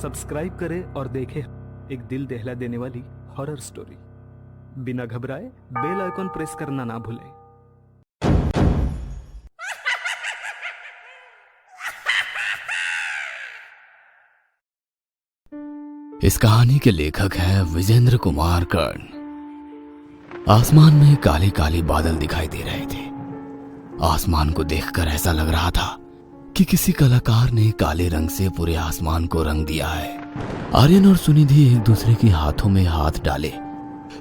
Subscribe करें और देखें एक दिल दहला देने वाली हॉरर स्टोरी। बिना घबराए बेल आइकॉन प्रेस करना ना भूलें। इस कहानी के लेखक हैं विजेंद्र कुमार कर्ण। आसमान में काले काले बादल दिखाई दे रहे थे। आसमान को देखकर ऐसा लग रहा था कि किसी कलाकार ने काले रंग से पूरे आसमान को रंग दिया है। आर्यन और सुनिधि एक दूसरे के हाथों में हाथ डाले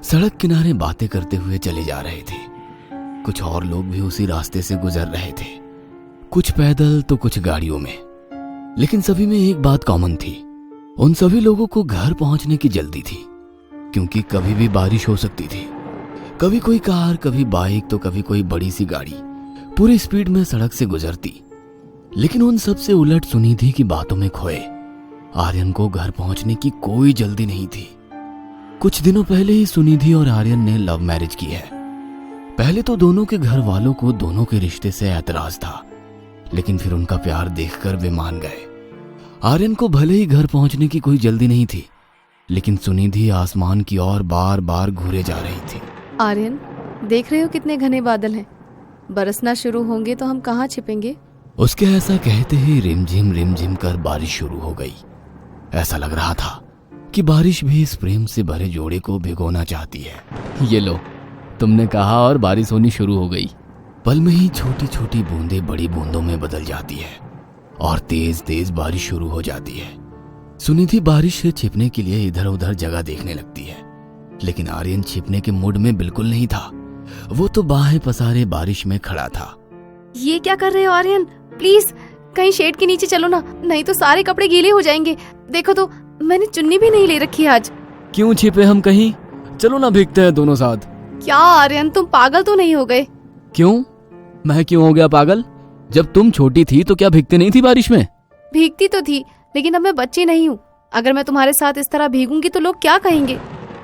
सड़क किनारे बातें करते हुए चले जा रहे थे। कुछ और लोग भी उसी रास्ते से गुजर रहे थे, कुछ पैदल तो कुछ गाड़ियों में। लेकिन सभी में एक बात कॉमन थी, उन सभी लोगों को घर पहुंचने की जल्दी थी, क्योंकि कभी भी बारिश हो सकती थी। कभी कोई कार, कभी बाइक, तो कभी कोई बड़ी सी गाड़ी पूरी स्पीड में सड़क से गुजरती। लेकिन उन सब से उलट सुनिधि की बातों में खोए आर्यन को घर पहुंचने की कोई जल्दी नहीं थी। कुछ दिनों पहले ही सुनिधि और आर्यन ने लव मैरिज की है। पहले तो दोनों के घर वालों को दोनों के रिश्ते से ऐतराज था, लेकिन फिर उनका प्यार देखकर वे मान गए। आर्यन को भले ही घर पहुंचने की कोई जल्दी नहीं थी, लेकिन सुनिधि आसमान की ओर बार बार घूरे जा रही थी। आर्यन, देख रहे हो कितने घने बादल हैं? बरसना शुरू होंगे तो हम कहाँ छिपेंगे? उसके ऐसा कहते ही रिमझिम कर बारिश शुरू हो गई। ऐसा लग रहा था कि बारिश भी इस प्रेम से भरे जोड़े को भिगोना चाहती है। ये लो, तुमने कहा और बारिश होनी शुरू हो गई। पल में ही छोटी छोटी बूंदें बड़ी बूंदों में बदल जाती है और तेज तेज बारिश शुरू हो जाती है। सुनिधि बारिश से छिपने के लिए इधर उधर जगह देखने लगती है, लेकिन आर्यन छिपने के मूड में बिल्कुल नहीं था। वो तो बाहें पसारे बारिश में खड़ा था। ये क्या कर रहे हो आर्यन? प्लीज कहीं शेड के नीचे चलो ना, नहीं तो सारे कपड़े गीले हो जाएंगे। देखो तो, मैंने चुन्नी भी नहीं ले रखी आज। क्यों छिपे हम कहीं? चलो ना भीगते हैं दोनों साथ। क्या आर्यन, तुम पागल तो नहीं हो गए? क्यों? मैं क्यों हो गया पागल? जब तुम छोटी थी तो क्या भीगती नहीं थी बारिश में? भीगती तो थी, लेकिन अब मैं बच्ची नहीं हूँ। अगर मैं तुम्हारे साथ इस तरह भीगूंगी तो लोग क्या कहेंगे?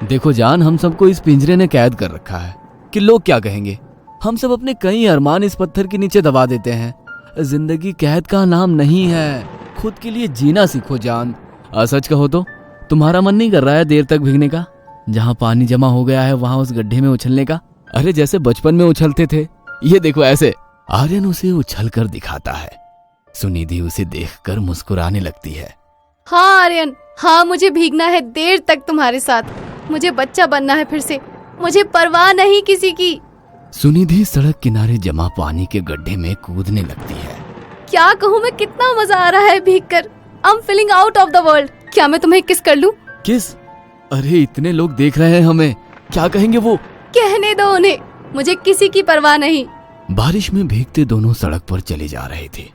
देखो जान, हम सबको इस पिंजरे ने कैद कर रखा है कि लोग क्या कहेंगे। हम सब अपने कई अरमान इस पत्थर के नीचे दबा देते हैं। जिंदगी कैद का नाम नहीं है, खुद के लिए जीना सीखो जान। सच कहो तो तुम्हारा मन नहीं कर रहा है देर तक भीगने का? जहाँ पानी जमा हो गया है वहां उस गड्ढे में उछलने का? अरे जैसे बचपन में उछलते थे, ये देखो ऐसे। आर्यन उसे उछल कर दिखाता है। सुनिधि उसे देखकर मुस्कुराने लगती है। हाँ आर्यन, हाँ, मुझे भीगना है देर तक तुम्हारे साथ। मुझे बच्चा बनना है फिर से, मुझे परवाह नहीं किसी की। सुनिधि सड़क किनारे जमा पानी के गड्ढे में कूदने लगती है। क्या कहूँ मैं, कितना मजा आ रहा है भीगकर। I am feeling out of the world. क्या मैं तुम्हें किस कर लूं? किस? अरे इतने लोग देख रहे हैं हमें, क्या कहेंगे वो? कहने दो उन्हें, मुझे किसी की परवाह नहीं। बारिश में भीगते दोनों सड़क पर चले जा रहे थे।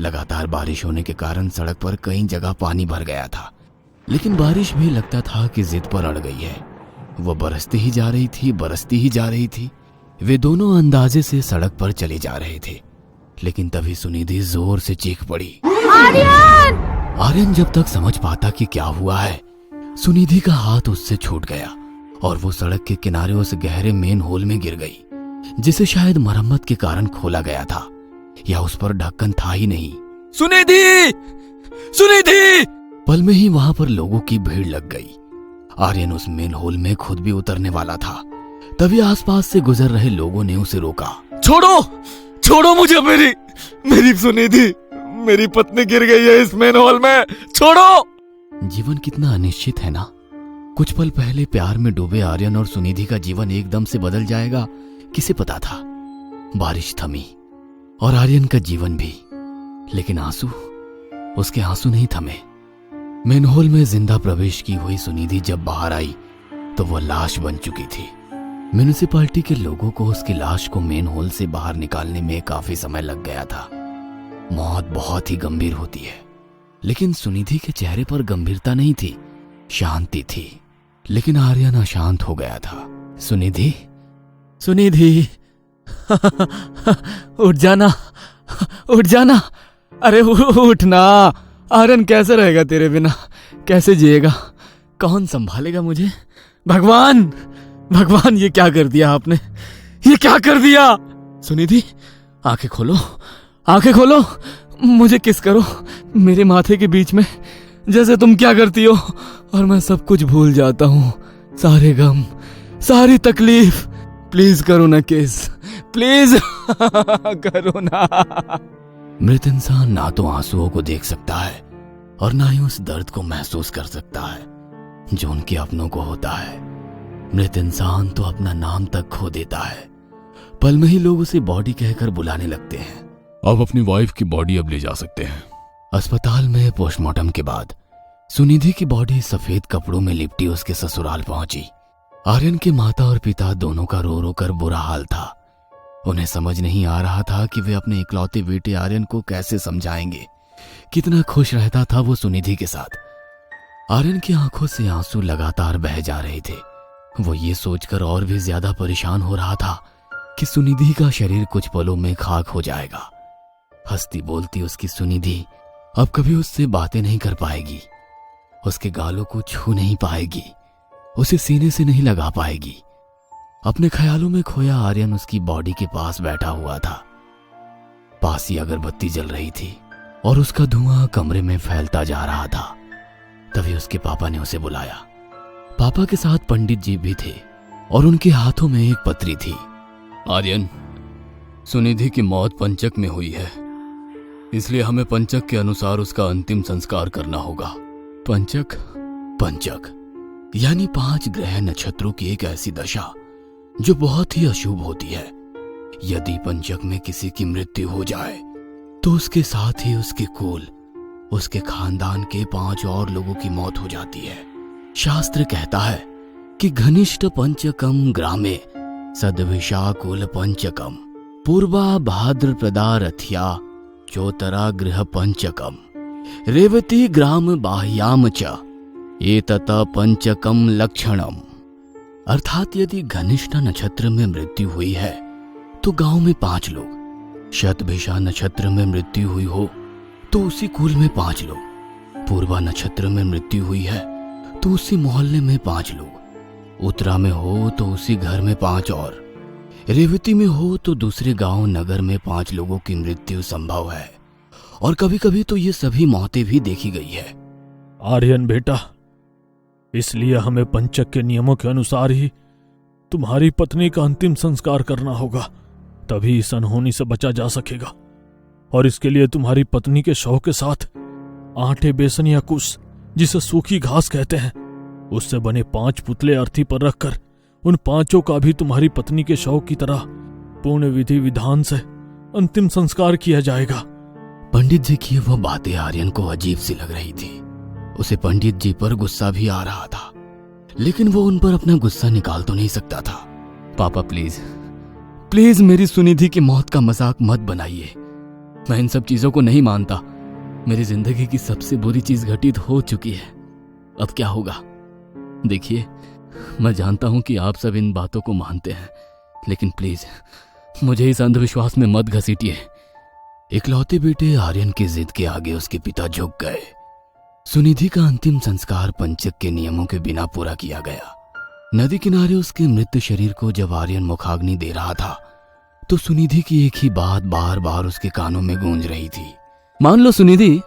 लगातार बारिश होने के कारण सड़क पर कई जगह पानी भर गया था, लेकिन बारिश भी लगता था कि जिद पर अड़ गई है। वो बरसती ही जा रही थी, बरसती ही जा रही थी। वे दोनों अंदाजे से सड़क पर चले जा रहे थे, लेकिन तभी सुनिधि जोर से चीख पड़ी, आर्यन! आर्यन जब तक समझ पाता कि क्या हुआ है, सुनिधि का हाथ उससे छूट गया और वो सड़क के किनारे उस गहरे मेन होल में गिर गई, जिसे शायद मरम्मत के कारण खोला गया था, या उस पर ढक्कन था ही नहीं। सुनिधि! सुनिधि! पल में ही वहां पर लोगों की भीड़ लग गई। आर्यन उस मेन होल में खुद भी उतरने वाला था, तभी आसपास से गुजर रहे लोगों ने उसे रोका। छोड़ो, छोड़ो मुझे, मेरी सुनिधि, मेरी पत्नी गिर गई है इस मेन होल में, छोड़ो। जीवन कितना अनिश्चित है ना। कुछ पल पहले प्यार में डूबे आर्यन और सुनिधि का जीवन एकदम से बदल जाएगा, किसे पता था। बारिश थमी और आर्यन का जीवन भी, लेकिन आंसू, उसके आंसू नहीं थमे। मेनहोल में जिंदा प्रवेश की हुई सुनिधि जब बाहर आई तो वह लाश बन चुकी थी। म्युनिसिपैलिटी के लोगों को उसकी लाश को मेन होल से बाहर निकालने में काफी समय लग गया था। मौत बहुत ही गंभीर होती है, लेकिन सुनिधि के चेहरे पर गंभीरता नहीं थी, शांति थी। लेकिन आर्यन अशांत हो गया था। सुनिधि, सुनिधि उठ जाना, उठ जाना, अरे उठना। आर्यन कैसे रहेगा तेरे बिना, कैसे जिएगा, कौन संभालेगा मुझे? भगवान, भगवान, ये क्या कर दिया आपने, ये क्या कर दिया? सुनिधि, आंखें खोलो, आंखें खोलो, मुझे किस करो, मेरे माथे के बीच में जैसे तुम क्या करती हो और मैं सब कुछ भूल जाता हूँ, सारे गम, सारी तकलीफ। प्लीज करो ना किस, प्लीज करो ना। मृत इंसान ना तो आंसुओं को देख सकता है और ना ही उस दर्द को महसूस कर सकता है जो उनके अपनों को होता है। मृत इंसान तो अपना नाम तक खो देता है। पल में ही लोग उसे बॉडी कहकर बुलाने लगते हैं। आप अपनी वाइफ की बॉडी अब ले जा सकते हैं। अस्पताल में पोस्टमार्टम के बाद सुनिधि की बॉडी सफेद कपड़ों में लिपटी उसके ससुराल पहुंची। आर्यन के माता और पिता दोनों का रो रो कर बुरा हाल था। उन्हें समझ नहीं आ रहा था कि वे अपने इकलौते बेटे आर्यन को कैसे समझाएंगे। कितना खुश रहता था वो सुनिधि के साथ। आर्यन की आंखों से आंसू लगातार बह जा रहे थे। वो ये सोचकर और भी ज्यादा परेशान हो रहा था कि सुनिधि का शरीर कुछ पलों में खाक हो जाएगा। हंसती बोलती उसकी सुनिधि अब कभी उससे बातें नहीं कर पाएगी, उसके गालों को छू नहीं पाएगी, उसे सीने से नहीं लगा पाएगी। अपने ख्यालों में खोया आर्यन उसकी बॉडी के पास बैठा हुआ था। पास ही अगरबत्ती जल रही थी और उसका धुआं कमरे में फैलता जा रहा था। तभी उसके पापा ने उसे बुलाया। पापा के साथ पंडित जी भी थे और उनके हाथों में एक पत्री थी। आर्यन, सुनिधि की मौत पंचक में हुई है, इसलिए हमें पंचक के अनुसार उसका अंतिम संस्कार करना होगा। पंचक? पंचक यानी 5 ग्रह नक्षत्रों की एक ऐसी दशा जो बहुत ही अशुभ होती है। यदि पंचक में किसी की मृत्यु हो जाए तो उसके साथ ही उसके कुल, उसके खानदान के 5 और लोगों की मौत हो जाती है। शास्त्र कहता है कि घनिष्ठ पंचकम ग्रामे सद्विषा कुल पंचकम, पूर्वा भाद्रप्रदा रथ्या चोतरा गृह पंचकम, रेवती ग्राम बाह्याम च एतत पंचकम लक्षणम। अर्थात यदि घनिष्ठ नक्षत्र में मृत्यु हुई है तो गांव में 5 लोग, शतभिषा नक्षत्र में मृत्यु हुई हो तो उसी कुल में 5 लोग, पूर्वा नक्षत्र में मृत्यु हुई है तो उसी मोहल्ले में 5 लोग, उत्तरा में हो तो उसी घर में 5 और, रेवती में हो तो दूसरे गांव नगर में 5 लोगों की मृत्यु संभव है। और कभी कभी तो ये सभी मौतें भी देखी गई है। आर्यन बेटा, इसलिए हमें पंचक के नियमों के अनुसार ही तुम्हारी पत्नी का अंतिम संस्कार करना होगा, तभी इस अनहोनी से बचा जा सकेगा। और इसके लिए तुम्हारी पत्नी के शव के साथ आटे, बेसन या कुश, जिसे सूखी घास कहते हैं, उससे बने 5 पुतले अर्थी पर रखकर उन 5 का भी तुम्हारी पत्नी के शव की तरह पूर्ण विधि विधान से अंतिम संस्कार किया जाएगा। पंडित जी की वह बातें आर्यन को अजीब सी लग रही थी। उसे पंडित जी पर गुस्सा भी आ रहा था, लेकिन वो उन पर अपना गुस्सा निकाल तो नहीं सकता था। पापा प्लीज, प्लीज मेरी सुनिधि की मौत का मजाक मत बनाइए। मैं इन सब चीजों को नहीं मानता। मेरी जिंदगी की सबसे बुरी चीज घटित हो चुकी है, अब क्या होगा? देखिए, मैं जानता हूं कि आप सब इन बातों को मानते हैं, लेकिन प्लीज मुझे इस अंधविश्वास में मत घसीटिए। इकलौते बेटे आर्यन की जिद के आगे उसके पिता झुक गए। सुनिधि का अंतिम संस्कार पंचक के नियमों के बिना पूरा किया गया। नदी किनारे उसके मृत शरीर को जब आर्यन मुखाग्नि दे रहा था तो सुनिधि की एक ही बात बार बार उसके कानों में गूंज रही थी। मान लो सुनिधि,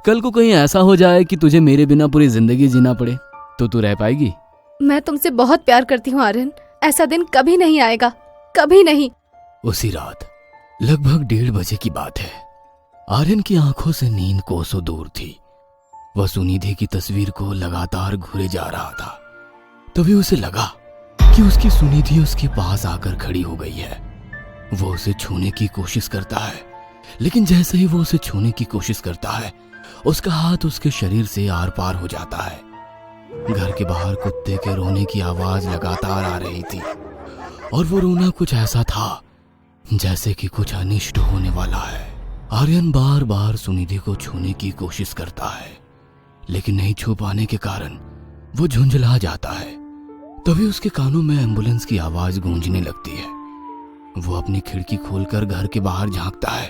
कल को कहीं ऐसा हो जाए कि तुझे मेरे बिना पूरी जिंदगी जीना पड़े, तो तू रह पाएगी? मैं तुमसे बहुत प्यार करती हूँ आर्यन, ऐसा दिन कभी नहीं आएगा, कभी नहीं। उसी रात लगभग 1:30 बजे की बात है। आर्यन की आंखों से नींद कोसों दूर थी। वह सुनिधि की तस्वीर को लगातार घूरे जा रहा था। तभी उसे लगा कि उसकी सुनिधि उसके पास आकर खड़ी हो गई है। वो उसे छूने की कोशिश करता है, लेकिन जैसे ही वो उसे छूने की कोशिश करता है, उसका हाथ उसके शरीर से आर पार हो जाता है। घर के बाहर कुत्ते के रोने की आवाज लगातार आ रही थी और वो रोना कुछ ऐसा था जैसे कि कुछ अनिष्ट होने वाला है। आर्यन बार बार सुनिधि को छूने की कोशिश करता है, लेकिन नहीं छू पाने के कारण वो झुंझला जाता है। तभी उसके कानों में एम्बुलेंस की आवाज गूंजने लगती है। वो अपनी खिड़की खोलकर घर के बाहर झांकता है।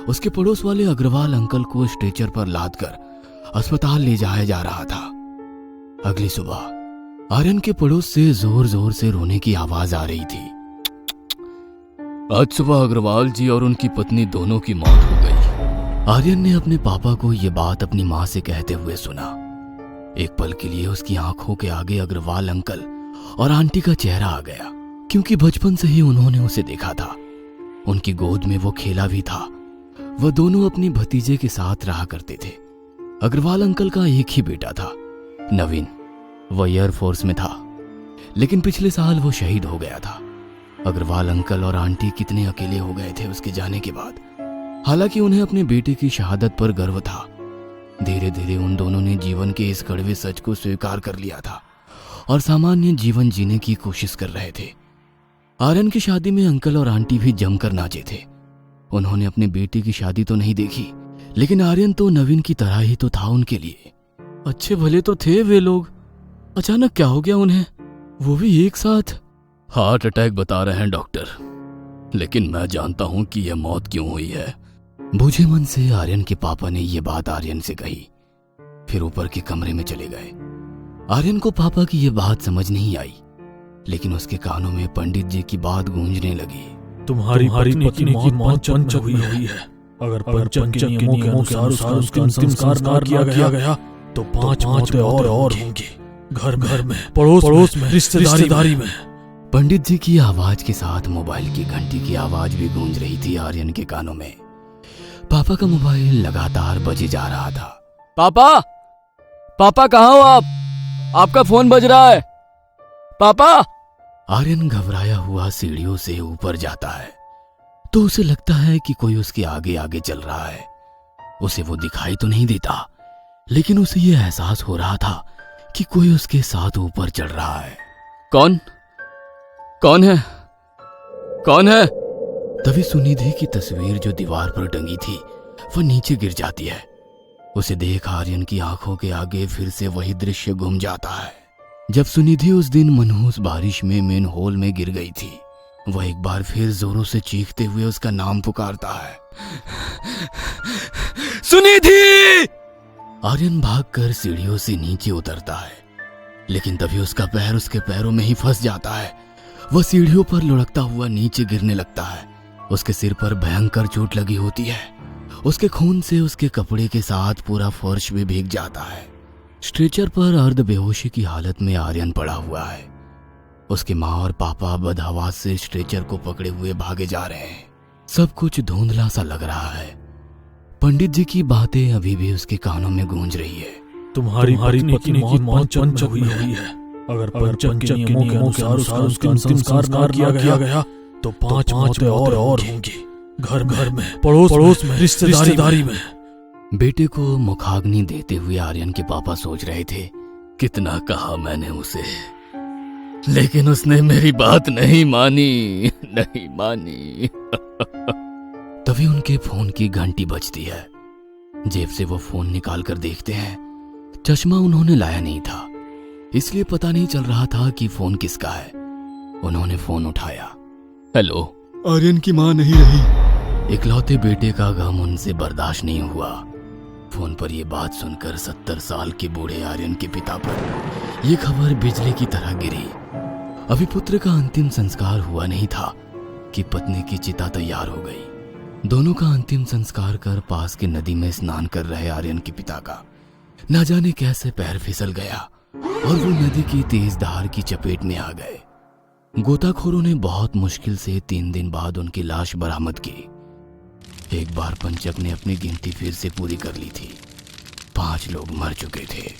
उसके पड़ोस वाले अग्रवाल अंकल को स्ट्रेचर पर लादकर अस्पताल ले जाया जा रहा था। अगली सुबह आर्यन के पड़ोस से जोर जोर से रोने की आवाज आ रही थी। आज सुबह अग्रवाल जी और उनकी पत्नी दोनों की मौत हो गई। आर्यन ने अपने पापा को यह बात अपनी माँ से कहते हुए सुना। एक पल के लिए उसकी आंखों के आगे अग्रवाल अंकल और आंटी का चेहरा आ गया, क्योंकि बचपन से ही उन्होंने उसे देखा था। उनकी गोद में वो खेला भी था। वह दोनों अपनी भतीजे के साथ रहा करते थे। अग्रवाल अंकल का एक ही बेटा था, नवीन। वह एयरफोर्स में था, लेकिन पिछले साल वो शहीद हो गया था। अग्रवाल अंकल और आंटी कितने अकेले हो गए थे उसके जाने के बाद। हालांकि उन्हें अपने बेटे की शहादत पर गर्व था। धीरे धीरे उन दोनों ने जीवन के इस कड़वे सच को स्वीकार कर लिया था और सामान्य जीवन जीने की कोशिश कर रहे थे। आर्यन की शादी में अंकल और आंटी भी जमकर नाचे थे। उन्होंने अपने बेटे की शादी तो नहीं देखी, लेकिन आर्यन तो नवीन की तरह ही तो था उनके लिए। अच्छे भले तो थे वे लोग, अचानक क्या हो गया उन्हें, वो भी एक साथ? हार्ट अटैक बता रहे हैं डॉक्टर, लेकिन मैं जानता हूं कि यह मौत क्यों हुई है। बूझे मन से आर्यन के पापा ने यह बात आर्यन से कही, फिर ऊपर के कमरे में चले गए। आर्यन को पापा की यह बात समझ नहीं आई, लेकिन उसके कानों में पंडित जी की बात गूंजने लगी। तुम्हारी पत्नी की मौत पंचक हुई है। अगर पंचक के नियमों के अनुसार उसका अंतिम संस्कार ना किया गया तो 5 मौतें और होंगी, घर में, पड़ोस में, रिश्तेदारी में। पंडित जी की आवाज के साथ मोबाइल की घंटी की आवाज भी गूंज रही थी आर्यन के कानों में। पापा का मोबाइल लगातार बजे जा रहा था। पापा कहाँ हो आप? आपका फोन बज रहा है पापा। आर्यन घबराया हुआ सीढ़ियों से ऊपर जाता है तो उसे लगता है कि कोई उसके आगे आगे चल रहा है। उसे वो दिखाई तो नहीं देता, लेकिन उसे यह एहसास हो रहा था कि कोई उसके साथ ऊपर चढ़ रहा है। कौन है? तभी सुनिधि की तस्वीर जो दीवार पर टंगी थी वह नीचे गिर जाती है। उसे देख आर्यन की आंखों के आगे फिर से वही दृश्य घूम जाता है जब सुनिधि उस दिन मनहूस बारिश में मेन हॉल में गिर गई थी। वह एक बार फिर जोरों से चीखते हुए उसका नाम पुकारता है, सुनिधि! आर्यन भागकर सीढ़ियों से नीचे उतरता है, लेकिन तभी उसका पैर उसके पैरों में ही फंस जाता है। वह सीढ़ियों पर लुढ़कता हुआ नीचे गिरने लगता है। उसके सिर पर भयंकर चोट लगी होती है। उसके खून से उसके कपड़े के साथ पूरा फर्श भी भीग जाता है। स्ट्रेचर पर अर्ध बेहोशी की हालत में आर्यन पड़ा हुआ है। उसके माँ और पापा बदहवास से स्ट्रेचर को पकड़े हुए भागे जा रहे हैं। सब कुछ धुंधला सा लग रहा है। पंडित जी की बातें अभी भी उसके कानों में गूंज रही है। तुम्हारी पत्नी की मौत पंचक हुई है। अगर पंचक के नियमों के अनुसार उसका अंतिम संस्कार किया गया तो 5 मौतें और होंगी, घर में, पड़ोस में, रिश्तेदारी में। बेटे को मुखाग्नि देते हुए आर्यन के पापा सोच रहे थे, कितना कहा मैंने उसे, लेकिन उसने मेरी बात नहीं मानी। तभी उनके फोन की घंटी बजती है। जेब से वो फोन निकाल कर देखते हैं। चश्मा उन्होंने लाया नहीं था, इसलिए पता नहीं चल रहा था कि फोन किसका है। उन्होंने फोन उठाया। हेलो। आर्यन की मां नहीं रही। इकलौते बेटे का गम उनसे बर्दाश्त नहीं हुआ। फोन पर यह बात सुनकर 70 साल के बूढ़े आर्यन के पिता पर यह खबर बिजली की तरह गिरी। अभी पुत्र का अंतिम संस्कार हुआ नहीं था कि पत्नी की चिता तैयार हो गई। दोनों का अंतिम संस्कार कर पास के नदी में स्नान कर रहे आर्यन के पिता का न जाने कैसे पैर फिसल गया और वो नदी की तेज धार की चपेट में आ गए। गोताखोरों ने बहुत मुश्किल से 3 दिन बाद उनकी लाश बरामद की। एक बार पंचक ने अपनी गिनती फिर से पूरी कर ली थी। 5 लोग मर चुके थे।